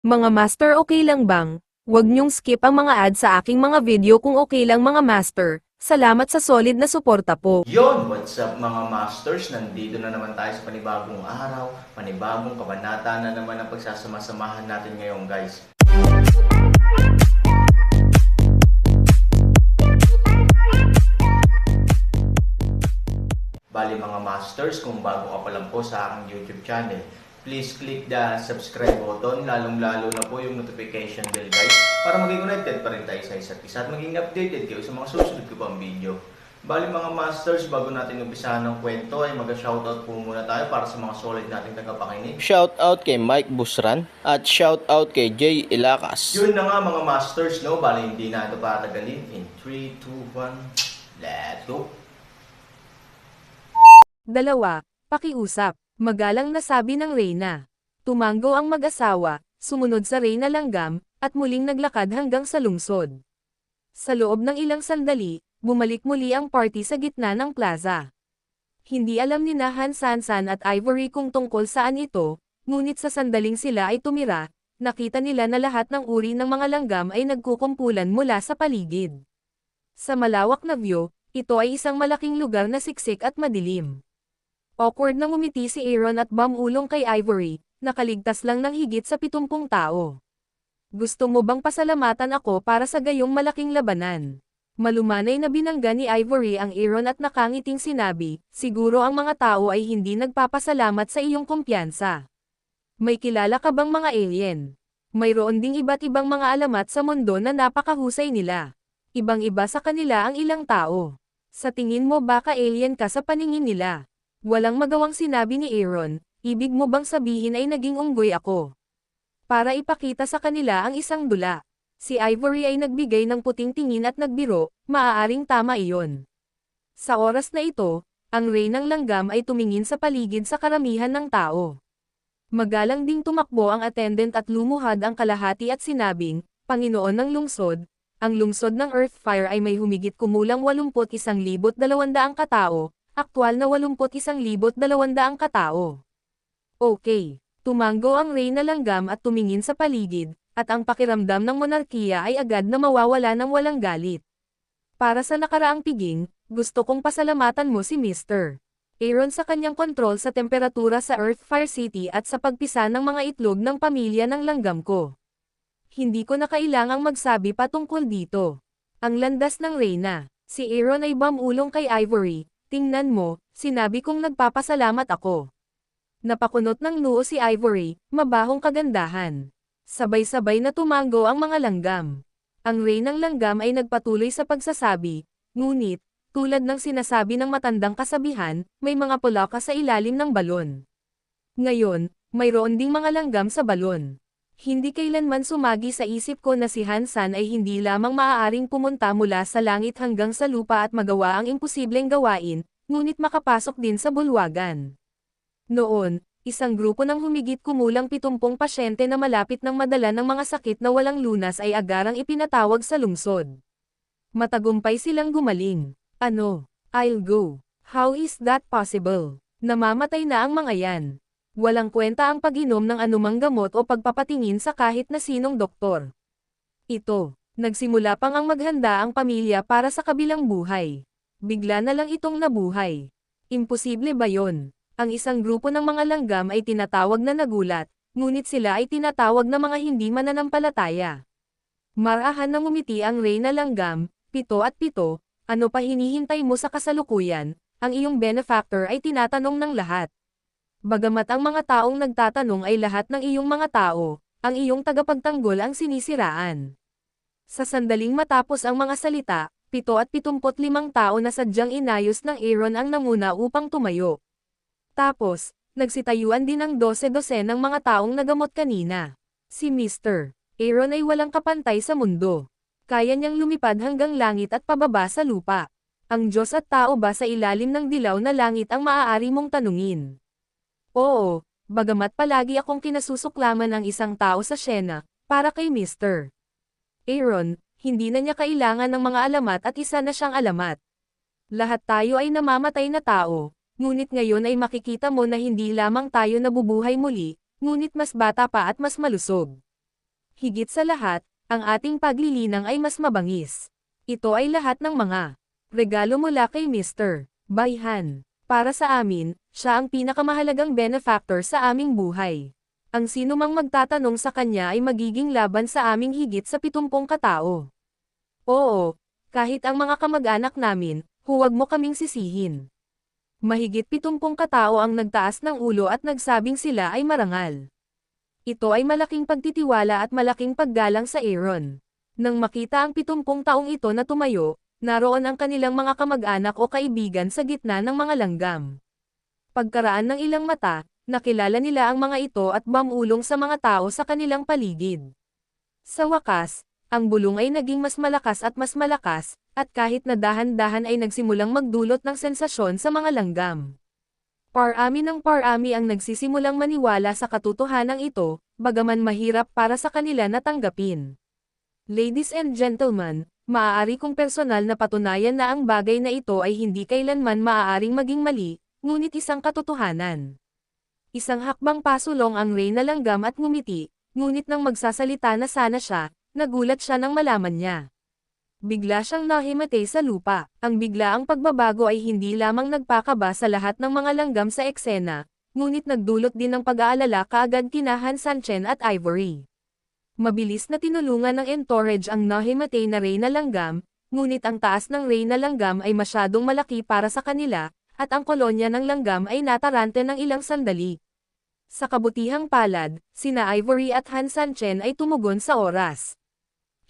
Mga master, okay lang bang? Huwag niyong skip ang mga ads sa aking mga video kung okay lang mga master. Salamat sa solid na suporta po. Yon, what's up mga masters? Nandito na naman tayo sa panibagong araw, panibagong kabanata na naman ang pagsasama-samahan natin ngayon guys. Bali mga masters, kung bago ka pa lang po sa aking YouTube channel, please click the subscribe button, lalong-lalo na po yung notification bell guys, para maging connected pa rin tayo sa isa't isa at maging updated kayo sa mga susunod ko pang video. Bali mga masters, bago natin umpisahan ng kwento ay mag-shoutout po muna tayo para sa mga solid nating tagapakinig. Shoutout kay Mike Busran at shoutout kay Jay Ilacas. Yun na nga mga masters, no? Bali hindi na ito patagalin. In 3, 2, 1, let's go! 2. Pakiusap. Magalang na sabi ng Reyna. Tumango ang mag-asawa, sumunod sa Reyna Langgam, at muling naglakad hanggang sa lungsod. Sa loob ng ilang sandali, bumalik muli ang party sa gitna ng plaza. Hindi alam ni Sansan at Ivory kung tungkol saan ito, ngunit sa sandaling sila ay tumira, nakita nila na lahat ng uri ng mga langgam ay nagkukumpulan mula sa paligid. Sa malawak na view, ito ay isang malaking lugar na siksik at madilim. Awkward na ngumiti si Aaron at bumulong kay Ivory, nakaligtas lang ng higit sa 70 tao. Gusto mo bang pasalamatan ako para sa gayong malaking labanan? Malumanay na binangga ni Ivory ang Aaron at nakangiting sinabi, siguro ang mga tao ay hindi nagpapasalamat sa iyong kumpiyansa. May kilala ka bang mga alien? Mayroon ding iba't ibang mga alamat sa mundo na napakahusay nila. Ibang-iba sa kanila ang ilang tao. Sa tingin mo baka alien ka sa paningin nila? Walang magawang sinabi ni Aaron, ibig mo bang sabihin ay naging unggoy ako? Para ipakita sa kanila ang isang dula. Si Ivory ay nagbigay ng puting tingin at nagbiro, maaaring tama iyon. Sa oras na ito, ang Reynang Langgam ay tumingin sa paligid sa karamihan ng tao. Magalang ding tumakbo ang attendant at lumuhad ang kalahati at sinabing, Panginoon ng lungsod, ang lungsod ng Earthfire ay may humigit kumulang 81,200 katao, aktwal na 81,200 katao. Okay, tumango ang Reyna Langgam at tumingin sa paligid, at ang pakiramdam ng monarkiya ay agad na mawawala ng walang galit. Para sa nakaraang piging, gusto kong pasalamatan mo si Mr. Aaron sa kanyang kontrol sa temperatura sa Earthfire City at sa pagpisa ng mga itlog ng pamilya ng langgam ko. Hindi ko na kailangang magsabi pa tungkol dito. Ang landas ng Reyna. Si Aaron ay bumulong kay Ivory, tingnan mo, sinabi kong nagpapasalamat ako. Napakunot ng noo si Ivory, mabahong kagandahan. Sabay-sabay na tumango ang mga langgam. Ang Reynang Langgam ay nagpatuloy sa pagsasabi, ngunit, tulad ng sinasabi ng matandang kasabihan, may mga pulaka sa ilalim ng balon. Ngayon, mayroon ding mga langgam sa balon. Hindi kailanman sumagi sa isip ko na si Hansan ay hindi lamang maaaring pumunta mula sa langit hanggang sa lupa at magawa ang imposibleng gawain, ngunit makapasok din sa bulwagan. Noon, isang grupo ng humigit kumulang 70 pasyente na malapit ng madala ng mga sakit na walang lunas ay agarang ipinatawag sa lungsod. Matagumpay silang gumaling. Ano? I'll go. How is that possible? Namamatay na ang mga yan. Walang kwenta ang pag-inom ng anumang gamot o pagpapatingin sa kahit na sinong doktor. Ito, nagsimula pang ang maghanda ang pamilya para sa kabilang buhay. Bigla na lang itong nabuhay. Imposible ba yon? Ang isang grupo ng mga langgam ay tinatawag na nagulat, ngunit sila ay tinatawag na mga hindi mananampalataya. Marahan na ngumiti ang Reyna Langgam, 7 at 7, ano pa hinihintay mo sa kasalukuyan, ang iyong benefactor ay tinatanong ng lahat. Bagamat ang mga taong nagtatanong ay lahat ng iyong mga tao, ang iyong tagapagtanggol ang sinisiraan. Sa sandaling matapos ang mga salita, 7 at 75 tao na sadyang inayos ng Aaron ang nanguna upang tumayo. Tapos, nagsitayuan din ang 12 ng mga taong nagamot kanina. Si Mr. Aaron ay walang kapantay sa mundo. Kaya niyang lumipad hanggang langit at pababa sa lupa. Ang Diyos at tao ba sa ilalim ng dilaw na langit ang maaari mong tanungin? Oo, bagamat palagi akong kinasusuklaman ang isang tao sa Siena, para kay Mr. Aaron, hindi na niya kailangan ng mga alamat at isa na siyang alamat. Lahat tayo ay namamatay na tao. Ngunit ngayon ay makikita mo na hindi lamang tayo nabubuhay muli, ngunit mas bata pa at mas malusog. Higit sa lahat, ang ating paglilinang ay mas mabangis. Ito ay lahat ng mga regalo mula kay Mr. Bayhan. Para sa amin, siya ang pinakamahalagang benefactor sa aming buhay. Ang sinumang magtatanong sa kanya ay magiging laban sa aming higit sa 70 katao. Oo, kahit ang mga kamag-anak namin, huwag mo kaming sisihin. Mahigit 70 katao ang nagtaas ng ulo at nagsabing sila ay marangal. Ito ay malaking pagtitiwala at malaking paggalang sa Aaron. Nang makita ang 70 taong ito na tumayo, naroon ang kanilang mga kamag-anak o kaibigan sa gitna ng mga langgam. Pagkaraan ng ilang mata, nakilala nila ang mga ito at bumulong sa mga tao sa kanilang paligid. Sa wakas, ang bulong ay naging mas malakas, at kahit na dahan-dahan ay nagsimulang magdulot ng sensasyon sa mga langgam. Parami ng parami ang nagsisimulang maniwala sa katotohanan ito, bagaman mahirap para sa kanila na tanggapin. Ladies and gentlemen, maaari kong personal na patunayan na ang bagay na ito ay hindi kailanman maaaring maging mali, ngunit isang katotohanan. Isang hakbang pasulong ang Reyna langgam at ngumiti, ngunit nang magsasalita na sana siya, nagulat siya nang malaman niya. Bigla siyang nahimatay sa lupa. Ang biglaang pagbabago ay hindi lamang nagpakaba sa lahat ng mga langgam sa eksena, ngunit nagdulot din ng pag-aalala kaagad kina Han Sanchen at Ivory. Mabilis na tinulungan ng entourage ang nahimatay na Reyna langgam, ngunit ang taas ng Reyna langgam ay masyadong malaki para sa kanila, at ang kolonya ng langgam ay natarante ng ilang sandali. Sa kabutihang palad, sina Ivory at Han Sanchen ay tumugon sa oras.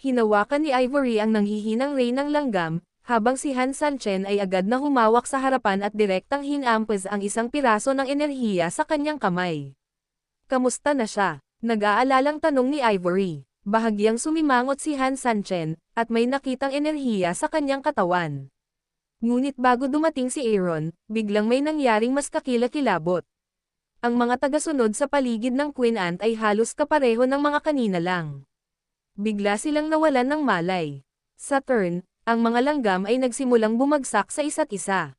Hinawakan ni Ivory ang nanghihinang Reynang langgam, habang si Han Sanchen ay agad na humawak sa harapan at direktang hinampes ang isang piraso ng enerhiya sa kanyang kamay. Kamusta na siya? Nag-aalalang tanong ni Ivory. Bahagyang sumimangot si Han Sanchen, at may nakitang enerhiya sa kanyang katawan. Ngunit bago dumating si Aaron, biglang may nangyaring mas kakilakilabot. Ang mga tagasunod sa paligid ng Queen Ant ay halos kapareho ng mga kanina lang. Bigla silang nawalan ng malay. Sa turn, ang mga langgam ay nagsimulang bumagsak sa isa't isa.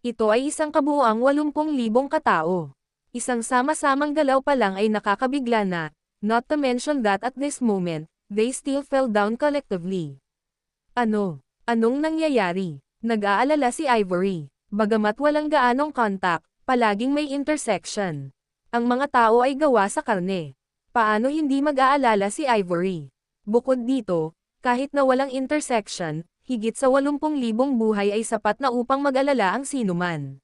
Ito ay isang kabuuang 80,000 katao. Isang sama-samang galaw pa lang ay nakakabigla na, not to mention that at this moment, they still fell down collectively. Anong nangyayari? Nag-aalala si Ivory. Bagamat walang gaanong contact, palaging may intersection. Ang mga tao ay gawa sa karne. Paano hindi mag-aalala si Ivory? Bukod dito, kahit na walang intersection, higit sa 80,000 buhay ay sapat na upang mag-alala ang sinuman.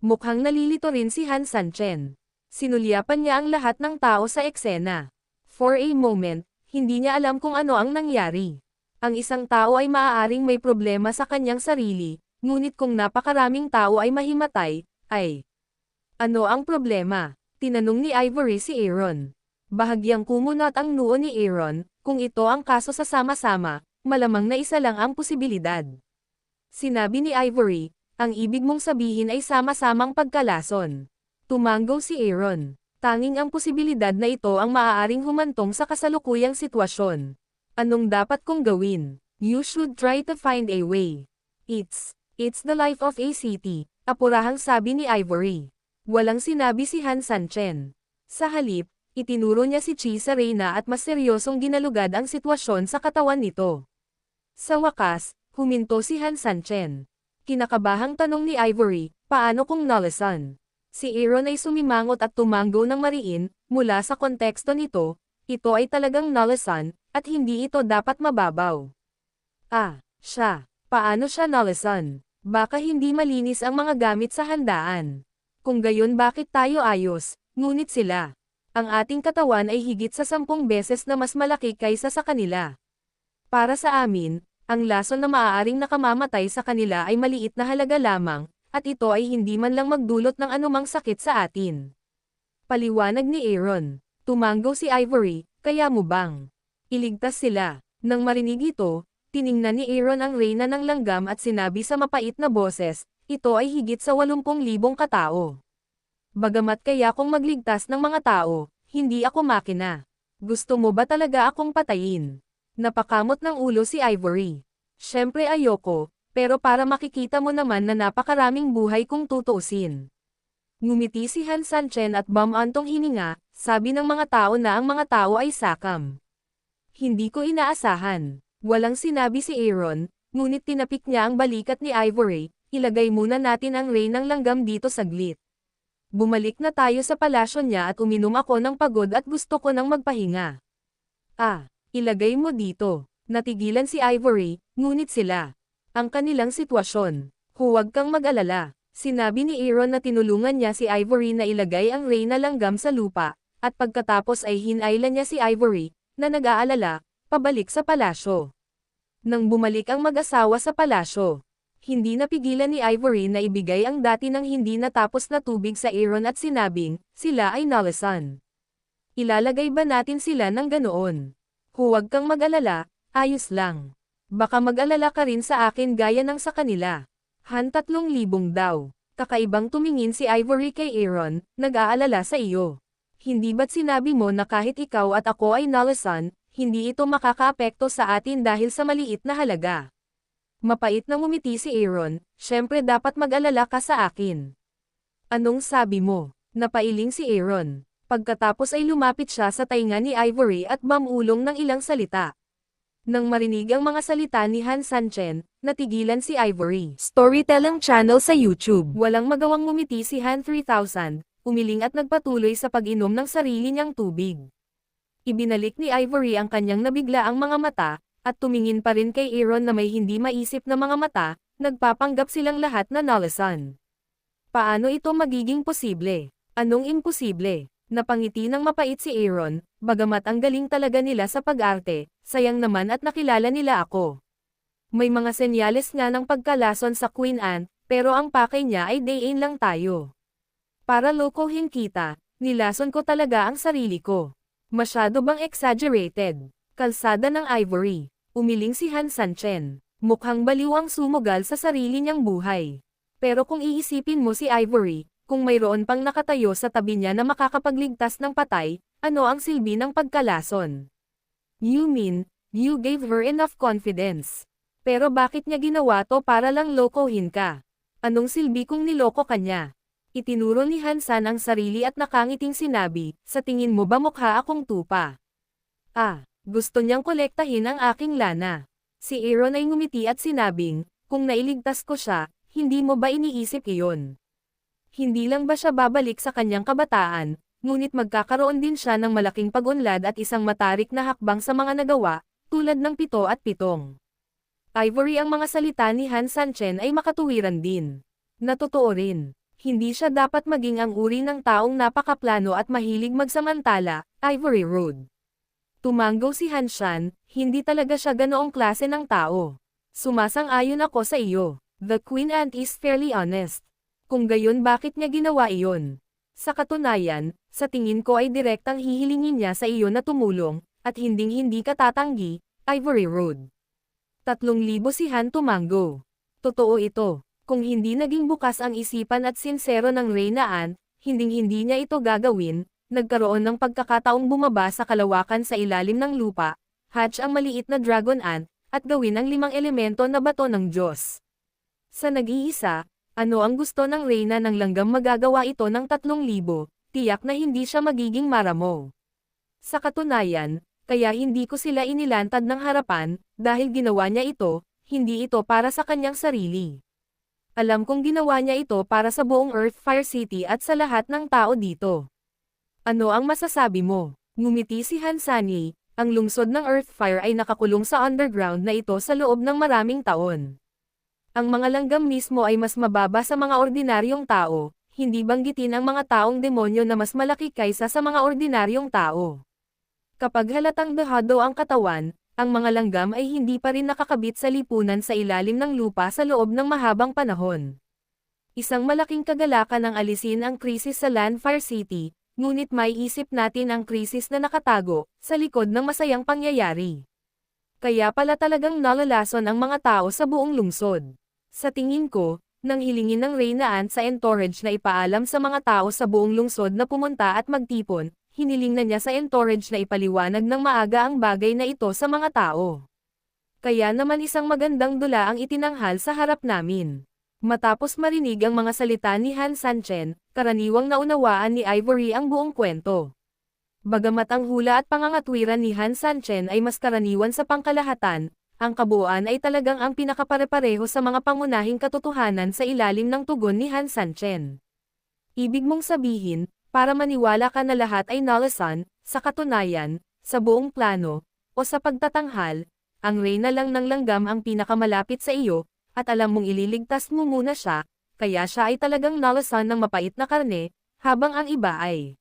Mukhang nalilito rin si Han Sanchen. Sinulyapan niya ang lahat ng tao sa eksena. For a moment, hindi niya alam kung ano ang nangyari. Ang isang tao ay maaaring may problema sa kanyang sarili, ngunit kung napakaraming tao ay mahimatay, ay ano ang problema? Tinanong ni Ivory si Aaron. Bahagyang kumunot ang noo ni Aaron, kung ito ang kaso sa sama-sama, malamang na isa lang ang posibilidad. Sinabi ni Ivory, ang ibig mong sabihin ay sama-samang pagkalason. Tumanggaw si Aaron. Tanging ang posibilidad na ito ang maaaring humantong sa kasalukuyang sitwasyon. Anong dapat kong gawin? You should try to find a way. It's the life of a city, apurahang sabi ni Ivory. Walang sinabi si Han Sanchen. Sa halip, itinuro niya si Chi sa Reyna at mas seryosong ginalugad ang sitwasyon sa katawan nito. Sa wakas, huminto si Han Sanchen. Kinakabahang tanong ni Ivory, paano kung nalasan? Si Aaron ay sumimangot at tumanggo ng mariin, mula sa konteksto nito, ito ay talagang nalasan, at hindi ito dapat mababaw. Siya. Paano siya nalasan? Baka hindi malinis ang mga gamit sa handaan. Kung gayon bakit tayo ayos, ngunit sila. Ang ating katawan ay higit sa 10 beses na mas malaki kaysa sa kanila. Para sa amin, ang lason na maaaring nakamamatay sa kanila ay maliit na halaga lamang, at ito ay hindi man lang magdulot ng anumang sakit sa atin. Paliwanag ni Aaron. Tumanggaw si Ivory, kaya mo bang iligtas sila? Nang marinig ito, tiningnan ni Aaron ang Reyna ng langgam at sinabi sa mapait na boses, ito ay higit sa 80,000 katao. Bagamat kaya kong magligtas ng mga tao, hindi ako makina. Gusto mo ba talaga akong patayin? Napakamot ng ulo si Ivory. Siyempre ayoko, pero para makikita mo naman na napakaraming buhay kung tutuusin. Ngumiti si Han Sanchen at bumantong hininga, sabi ng mga tao na ang mga tao ay sakam. Hindi ko inaasahan. Walang sinabi si Aaron, ngunit tinapik niya ang balikat ni Ivory. Ilagay muna natin ang Reynang Langgam dito saglit. Bumalik na tayo sa palasyo niya at uminom ako ng pagod at gusto ko nang magpahinga. Ilagay mo dito. Natigilan si Ivory, ngunit sila. Ang kanilang sitwasyon. Huwag kang mag-alala. Sinabi ni Aaron na tinulungan niya si Ivory na ilagay ang Reyna Langgam sa lupa, at pagkatapos ay hinailan niya si Ivory, na nag-aalala, pabalik sa palasyo. Nang bumalik ang mag-asawa sa palasyo, hindi napigilan ni Ivory na ibigay ang dati ng hindi natapos na tubig sa Aaron at sinabing, sila ay nalasan. Ilalagay ba natin sila ng ganoon? Huwag kang mag-alala, ayos lang. Baka mag-alala ka rin sa akin gaya ng sa kanila. 3,000 daw. Kakaibang tumingin si Ivory kay Aaron, nag-aalala sa iyo. Hindi ba't sinabi mo na kahit ikaw at ako ay nalasan, hindi ito makakaapekto sa atin dahil sa maliit na halaga? Mapait na ngumiti si Aaron, syempre dapat mag-alala ka sa akin. Anong sabi mo? Napailing si Aaron. Pagkatapos ay lumapit siya sa tainga ni Ivory at mamulong ng ilang salita. Nang marinig ang mga salita ni Han Sanchen, natigilan si Ivory. Storytelling channel sa YouTube. Walang magawang ngumiti si Han 3000, umiling at nagpatuloy sa pag-inom ng sarili niyang tubig. Ibinalik ni Ivory ang kanyang nabigla ang mga mata, at tumingin pa rin kay Aaron na may hindi maisip na mga mata, nagpapanggap silang lahat na nalasan. Paano ito magiging posible? Anong imposible? Napangiti ng mapait si Aaron, bagamat ang galing talaga nila sa pag-arte, sayang naman at nakilala nila ako. May mga senyales nga ng pagkalason sa Queen Anne, pero ang pakay niya ay day-in lang tayo. Para lokohin kita, nilason ko talaga ang sarili ko. Masyado bang exaggerated? Kalsada ng Ivory. Umiling si Han Sanchen. Mukhang baliw ang sumugal sa sarili niyang buhay. Pero kung iisipin mo si Ivory, kung mayroon pang nakatayo sa tabi niya na makakapagligtas ng patay, ano ang silbi ng pagkalason? You mean, you gave her enough confidence. Pero bakit niya ginawa to para lang lokohin ka? Anong silbi kung niloko ka niya? Itinuro ni Hansan ang sarili at nakangiting sinabi, sa tingin mo ba mukha akong tupa? Gusto niyang kolektahin ang aking lana. Si Aaron ay ngumiti at sinabing, kung nailigtas ko siya, hindi mo ba iniisip iyon? Hindi lang ba siya babalik sa kanyang kabataan, ngunit magkakaroon din siya ng malaking pag-unlad at isang matarik na hakbang sa mga nagawa, tulad ng 7 at 7. Ivory ang mga salita ni Han Sanchen ay makatuwiran din. Natotoo rin. Hindi siya dapat maging ang uri ng taong napakaplano at mahilig magsamantala, Ivory Road. Tumanggo si Hanshan, hindi talaga siya ganoong klase ng tao. Sumasang-ayon ako sa iyo. The Queen Ant is fairly honest. Kung gayon bakit niya ginawa iyon? Sa katunayan, sa tingin ko ay direktang hihilingin niya sa iyo na tumulong, at hinding-hindi ka tatanggi, Ivory Road. 3,000 si Han tumanggo. Totoo ito. Kung hindi naging bukas ang isipan at sinsero ng Reyna Ant, hinding-hindi niya ito gagawin. Nagkaroon ng pagkakataong bumaba sa kalawakan sa ilalim ng lupa, hatch ang maliit na dragon ant, at gawin ang 5 elemento na bato ng Diyos. Sa nag-iisa, ano ang gusto ng Reyna ng Langgam magagawa ito ng 3,000, tiyak na hindi siya magiging maramo. Sa katunayan, kaya hindi ko sila inilantad ng harapan, dahil ginawa niya ito, hindi ito para sa kanyang sarili. Alam kong ginawa niya ito para sa buong Earthfire City at sa lahat ng tao dito. Ano ang masasabi mo? Ngumiti si Hansani, ang lungsod ng Earthfire ay nakakulong sa underground na ito sa loob ng maraming taon. Ang mga langgam mismo ay mas mababa sa mga ordinaryong tao, hindi banggitin ang mga taong demonyo na mas malaki kaysa sa mga ordinaryong tao. Kapag halatang dehado ang katawan, ang mga langgam ay hindi pa rin nakakabit sa lipunan sa ilalim ng lupa sa loob ng mahabang panahon. Isang malaking kagalakan ang alisin ang krisis sa Landfire City, ngunit may isip natin ang krisis na nakatago sa likod ng masayang pangyayari. Kaya pala talagang nalalason ang mga tao sa buong lungsod. Sa tingin ko, nang hilingin ng Reyna Ant sa entourage na ipaalam sa mga tao sa buong lungsod na pumunta at magtipon, hiniling na niya sa entourage na ipaliwanag ng maaga ang bagay na ito sa mga tao. Kaya naman isang magandang dula ang itinanghal sa harap namin. Matapos marinig ang mga salita ni Han Sanchen, karaniwang naunawaan ni Ivory ang buong kwento. Bagamat ang hula at pangangatwiran ni Han Sanchen ay mas karaniwan sa pangkalahatan, ang kabuuan ay talagang ang pinakapare-pareho sa mga pangunahing katotohanan sa ilalim ng tugon ni Han Sanchen. Ibig mong sabihin, para maniwala ka na lahat ay nalasan, sa katunayan, sa buong plano, o sa pagtatanghal, ang reyna lang ng langgam ang pinakamalapit sa iyo, at alam mong ililigtas mo muna siya, kaya siya ay talagang nalasan ng mapait na karne, habang ang iba ay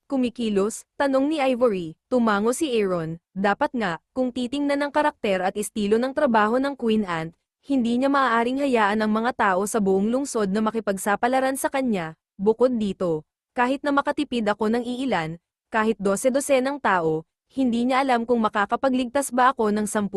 kumikilos. Tanong ni Ivory. Tumango si Aaron. Dapat nga, kung titingnan ng karakter at estilo ng trabaho ng Queen Ant, hindi niya maaaring hayaan ang mga tao sa buong lungsod na makipagsapalaran sa kanya. Bukod dito, kahit na makatipid ako ng iilan, kahit 12 ng tao, hindi niya alam kung makakapagligtas ba ako ng 10,000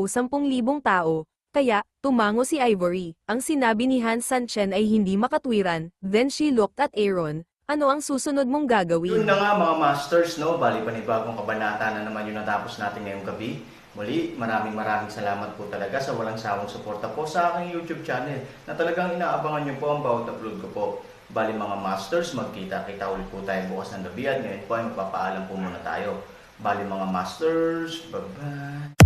tao. Kaya, tumango si Ivory. Ang sinabi ni Han Sanchen ay hindi makatwiran. Then she looked at Aaron. Ano ang susunod mong gagawin? Yun na nga mga masters, no? Bali panibagong kabanata na naman yung natapos natin ngayong gabi. Muli, maraming salamat po talaga sa walang sawang suporta po sa aking YouTube channel na talagang inaabangan nyo po ang bawat upload ko po. Bali mga masters, magkita-kita ulit po tayo bukas ng gabi at ngayon po ay magpapaalam po muna tayo. Bali mga masters, bye-bye!